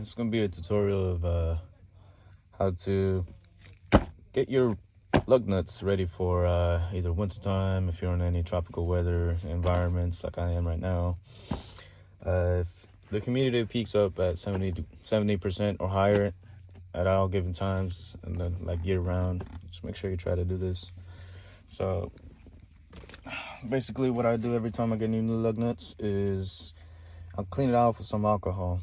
It's gonna be a tutorial of how to get your lug nuts ready for either wintertime if you're in any tropical weather environments like I am right now. If the humidity peaks up at 70% or higher at all given times, and then like year round, just make sure you try to do this. So basically what I do every time I get new lug nuts is I'll clean it off with some alcohol.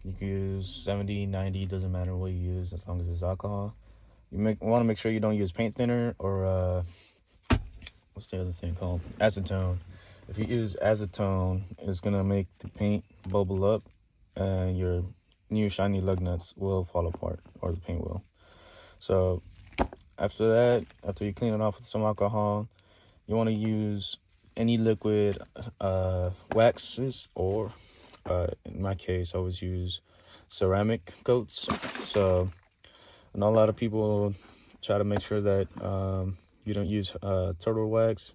You can use 70, 90, doesn't matter what you use as long as it's alcohol. You want to make sure you don't use paint thinner or what's the other thing called? Acetone. If you use acetone, it's gonna make the paint bubble up and your new shiny lug nuts will fall apart, or the paint will. So after that, after you clean it off with some alcohol, you want to use any liquid waxes, or in my case, I always use ceramic coats. So I know a lot of people try to make sure that you don't use turtle wax.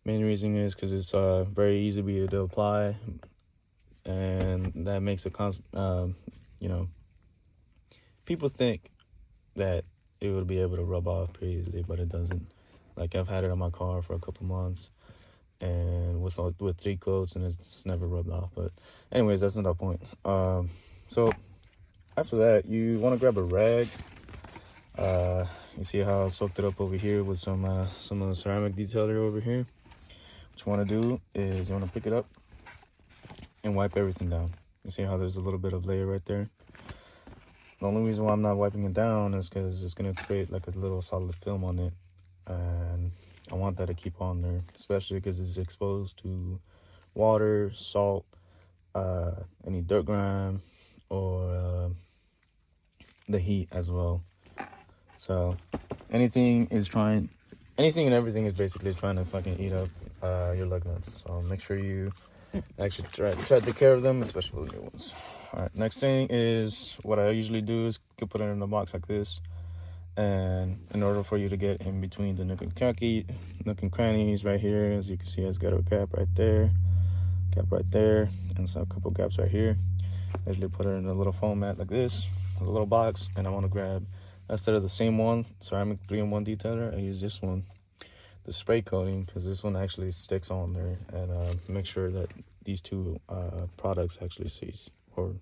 Main reason is because it's very easy to apply, and that makes it people think that it would be able to rub off pretty easily, but it doesn't. Like, I've had it on my car for a couple months and with 3 coats, and it's never rubbed off. But anyways, that's not the point. So after that, you want to grab a rag. You see how I soaked it up over here with some of the ceramic detailer over here. What you want to do is you want to pick it up and wipe everything down. You see how there's a little bit of layer right there? The only reason why I'm not wiping it down is because it's going to create like a little solid film on it, and I want that to keep on there, especially because it's exposed to water, salt, any dirt grime, or the heat as well. So anything and everything is basically trying to fucking eat up your lug nuts. So make sure you actually try to take care of them, especially the new ones. All right, next thing is what I usually do is put it in a box like this. And in order for you to get in between the nook and crannies right here, as you can see, it's got a gap right there, and so a couple gaps right here. I usually put it in a little foam mat like this, a little box, and I want to grab, instead of the same one, ceramic 3-in-1 detailer, I use this one, the spray coating, because this one actually sticks on there, and make sure that these two products actually seize, or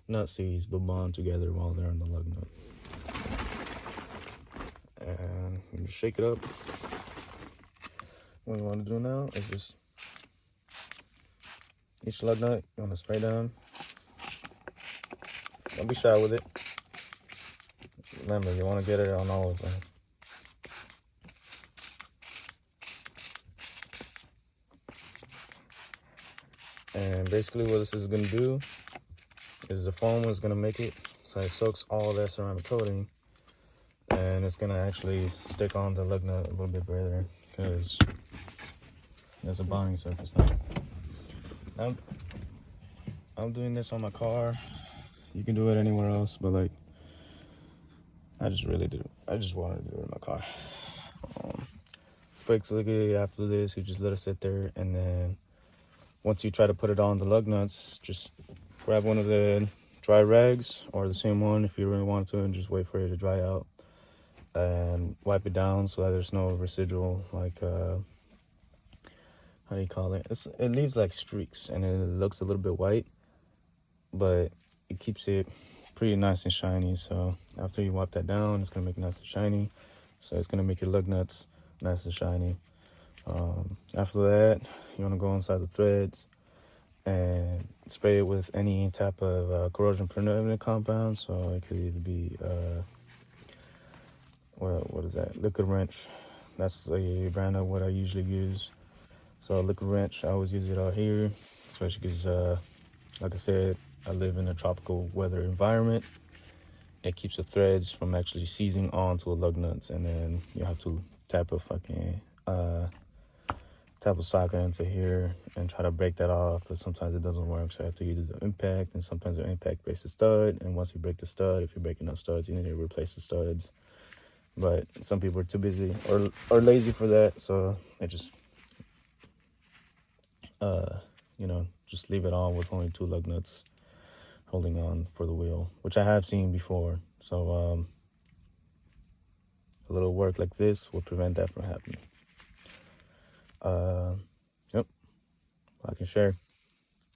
not seize, but bond together while they're on the lug nut. And you shake it up. What you want to do now is just each lug nut you want to spray down. Don't be shy with it. Remember, you want to get it on all of them. And basically what this is going to do is the foam is going to make it so it soaks all that ceramic coating, and it's going to actually stick on the lug nut a little bit better because there's a bonding surface now. I'm doing this on my car. You can do it anywhere else, but like, I just wanted to do it in my car. So basically after this, you just let it sit there, and then once you try to put it on the lug nuts, just grab one of the dry rags, or the same one if you really want to, and just wait for it to dry out and wipe it down so that there's no residual, like how do you call it? It leaves like streaks, and it looks a little bit white, but it keeps it pretty nice and shiny. So after you wipe that down, it's gonna make it nice and shiny. So it's gonna make your lug nuts nice and shiny. After that, you want to go inside the threads and spray it with any type of corrosion preventing compound. So it could either be what is that? Liquid wrench. That's a brand of what I usually use. So liquid wrench, I always use it out here, especially because like I said, I live in a tropical weather environment. It keeps the threads from actually seizing onto the lug nuts, and then you have to tap a socket into here and try to break that off, but sometimes it doesn't work, so I have to use the impact, and sometimes the impact breaks the stud, and once you break the stud, if you're breaking up studs, you need to replace the studs. But some people are too busy or lazy for that, so they just just leave it on with only 2 lug nuts. holding on for the wheel, which I have seen before. So a little work like this will prevent that from happening. Yep, I can share.